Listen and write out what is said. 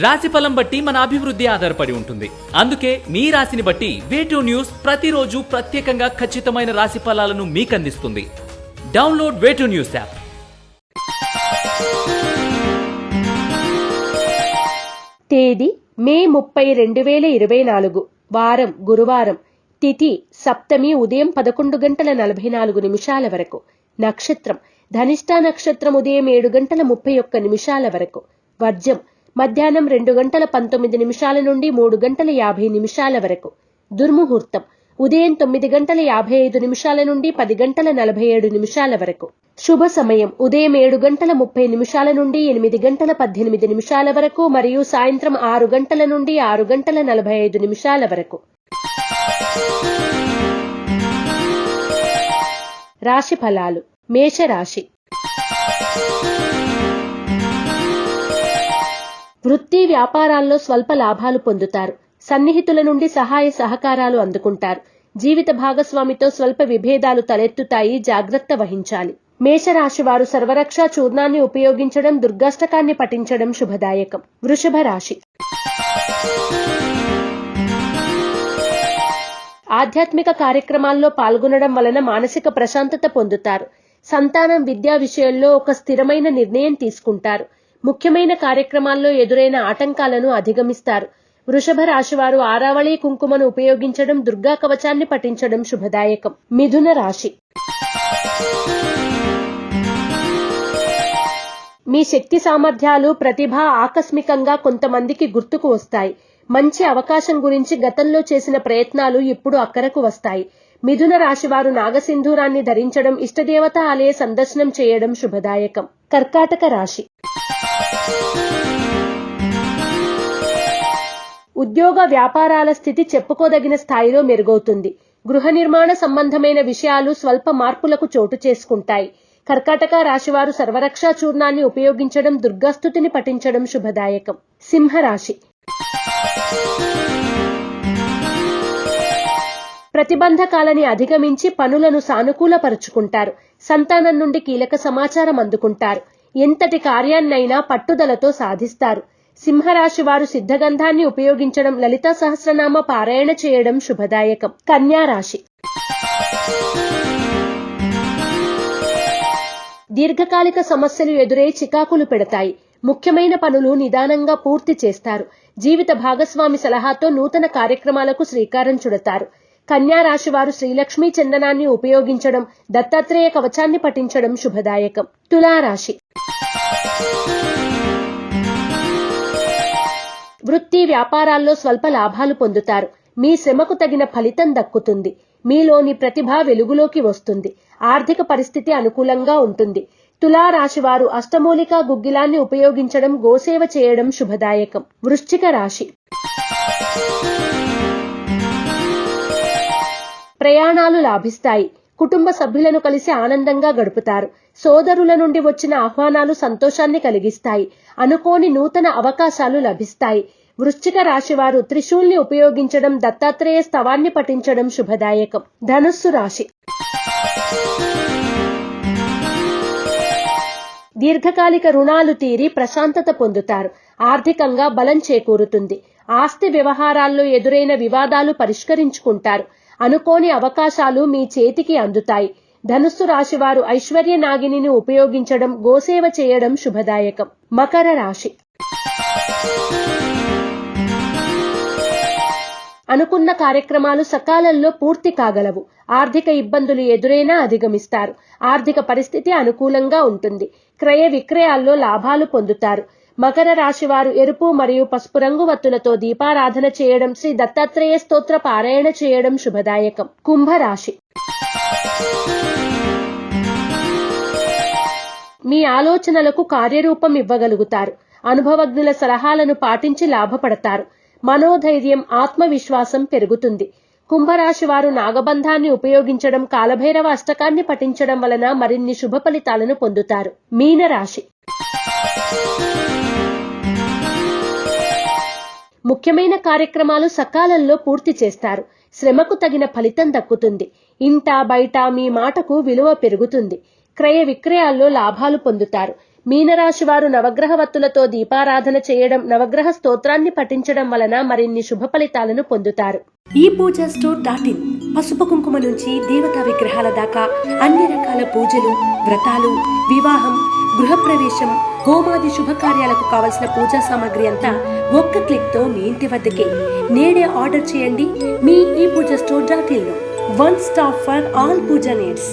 రాశిఫలం బట్టి మన అభివృద్ధి ఆధారపడి ఉంటుంది. అందుకే మీ రాశిని బట్టి వే2 న్యూస్ ప్రతిరోజు ప్రత్యేకంగా ఖచ్చితమైన రాశి ఫలాలను మీకు అందిస్తుంది. Download Way2News app. తేదీ మే 30, 2024. వారం గురువారం. తిథి సప్తమి ఉదయం 11:44 వరకు. నక్షత్రం ధనిష్ట నక్షత్రం ఉదయం 7:31 వరకు. వర్జం మధ్యాహ్నం 2:19 నుండి 3:50 వరకు. దుర్ముహూర్తం ఉదయం 9:55 నుండి 10:47 వరకు. శుభ సమయం ఉదయం 7:30 నుండి 8:18 వరకు మరియు సాయంత్రం 6 నుండి 6:45 వరకు. రాశి ఫలాలు. మేషరాశి. వృత్తి వ్యాపారాల్లో స్వల్ప లాభాలు పొందుతారు. సన్నిహితుల నుండి సహాయ సహకారాలు అందుకుంటారు. జీవిత భాగస్వామితో స్వల్ప విభేదాలు తలెత్తుతాయి, జాగ్రత్త వహించాలి. మేషరాశి వారు సర్వరక్ష చూర్ణాన్ని ఉపయోగించడం, దుర్గాష్టకాన్ని పఠించడం శుభదాయకం. వృషభ రాశి. ఆధ్యాత్మిక కార్యక్రమాల్లో పాల్గొనడం వలన మానసిక ప్రశాంతత పొందుతారు. సంతానం విద్యా విషయంలో ఒక స్థిరమైన నిర్ణయం తీసుకుంటారు. ముఖ్యమైన కార్యక్రమాల్లో ఎదురైన ఆటంకాలను అధిగమిస్తారు. వృషభ రాశివారు ఆరావళి కుంకుమను ఉపయోగించడం, దుర్గా కవచాన్ని పఠించడం శుభదాయకం. మిథున రాశి. మీ శక్తి సామర్థ్యాలు, ప్రతిభ ఆకస్మికంగా కొంతమందికి గుర్తుకు వస్తాయి. మంచి అవకాశం గురించి గతంలో చేసిన ప్రయత్నాలు ఇప్పుడు అక్కరకు వస్తాయి. మిథున రాశివారు నాగసింధూరాన్ని ధరించడం, ఇష్టదేవత ఆలయ సందర్శనం చేయడం శుభదాయకం. కర్కాటక రాశి. ఉద్యోగ వ్యాపారాల స్థితి చెప్పుకోదగిన స్థాయిలో మెరుగవుతుంది. గృహ నిర్మాణ సంబంధమైన విషయాలు స్వల్ప మార్పులకు చోటు చేసుకుంటాయి. కర్కాటక రాశివారు సర్వరక్ష చూర్ణాన్ని ఉపయోగించడం, దుర్గాస్తుతిని పఠించడం శుభదాయకం. సింహరాశి. ప్రతిబంధకాలని అధిగమించి పనులను సానుకూలపరుచుకుంటారు. సంతానం నుండి కీలక సమాచారం అందుకుంటారు. ఎంతటి కార్యాన్నైనా పట్టుదలతో సాధిస్తారు. సింహరాశి వారు సిద్ధగంధాన్ని ఉపయోగించడం, లలితా సహస్రనామ పారాయణ చేయడం శుభదాయకం. కన్యా రాశి. దీర్ఘకాలిక సమస్యలు ఎదురై చికాకులు పెడతాయి. ముఖ్యమైన పనులు నిదానంగా పూర్తి చేస్తారు. జీవిత భాగస్వామి సలహాతో నూతన కార్యక్రమాలకు శ్రీకారం చుడతారు. కన్యా రాశి వారు శ్రీలక్ష్మీ చందనాన్ని ఉపయోగించడం, దత్తాత్రేయ కవచాన్ని పఠించడం శుభదాయకం. తులారాశి. వృత్తి వ్యాపారాల్లో స్వల్ప లాభాలు పొందుతారు. మీ శ్రమకు తగిన ఫలితం దక్కుతుంది. మీలోని ప్రతిభ వెలుగులోకి వస్తుంది. ఆర్థిక పరిస్థితి అనుకూలంగా ఉంటుంది. తులారాశి వారు అష్టమూలికా గుగ్గిలాన్ని ఉపయోగించడం, గోసేవ చేయడం శుభదాయకం. వృశ్చిక రాశి. ప్రయాణాలు లాభిస్తాయి. కుటుంబ సభ్యులను కలిసి ఆనందంగా గడుపుతారు. సోదరుల నుండి వచ్చిన ఆహ్వానాలు సంతోషాన్ని కలిగిస్తాయి. అనుకోని నూతన అవకాశాలు లభిస్తాయి. వృశ్చిక రాశివారు త్రిశూల్ని ఉపయోగించడం, దత్తాత్రేయ స్తవాన్ని పఠించడం శుభదాయకం. ధనుస్సు రాశి. దీర్ఘకాలిక రుణాలు తీరి ప్రశాంతత పొందుతారు. ఆర్థికంగా బలం చేకూరుతుంది. ఆస్తి వ్యవహారాల్లో ఎదురైన వివాదాలు పరిష్కరించుకుంటారు. అనుకోని అవకాశాలు మీ చేతికి అందుతాయి. ధనుస్సు రాశివారు ఐశ్వర్య నాగిని ఉపయోగించడం, గోసేవ చేయడం శుభదాయకం. మకర రాశి. అనుకున్న కార్యక్రమాలు సకాలంలో పూర్తి కాగలవు. ఆర్థిక ఇబ్బందులు ఎదురైనా అధిగమిస్తారు. ఆర్థిక పరిస్థితి అనుకూలంగా ఉంటుంది. క్రయ విక్రయాల్లో లాభాలు పొందుతారు. మకర రాశివారు ఎరుపు మరియు పసుపు రంగు వత్తులతో దీపారాధన చేయడం, శ్రీ దత్తాత్రేయ స్తోత్ర పారాయణ చేయడం శుభదాయకం. కుంభరాశి. మీ ఆలోచనలకు కార్యరూపం ఇవ్వగలుగుతారు. అనుభవజ్ఞుల సలహాలను పాటించి లాభపడతారు. మనోధైర్యం, ఆత్మవిశ్వాసం పెరుగుతుంది. కుంభరాశి వారు నాగబంధాన్ని ఉపయోగించడం, కాలభైరవ అష్టకాన్ని పఠించడం వలన మరిన్ని శుభ ఫలితాలను పొందుతారు. మీనరాశి. ముఖ్యమైన కార్యక్రమాలు సకాలంలో పూర్తి చేస్తారు. శ్రమకు తగిన ఫలితం దక్కుతుంది. ఇంట బయట మీ మాటకు విలువ పెరుగుతుంది. క్రయ విక్రయాల్లో లాభాలు పొందుతారు. మీనరాశి వారు నవగ్రహ వత్తులతో దీపారాధన చేయడం, నవగ్రహ స్తోత్రాన్ని పఠించడం వలన మరిన్ని శుభ ఫలితాలను పొందుతారు. ఈ పూజ స్టోర్.in పసుపు కుంకుమ నుంచి దేవతా విగ్రహాల దాకా అన్ని రకాల పూజలు, వ్రతాలు, వివాహం, గృహప్రవేశం, హోమాది శుభకార్యాలకు కావలసిన పూజా సామాగ్రి అంతా ఒక్క క్లిక్ తో మీ ఇంటి వద్దకే. నేడే ఆర్డర్ చేయండి మీ ఈ పూజ స్టోర్.in లో. One stop for all pooja needs.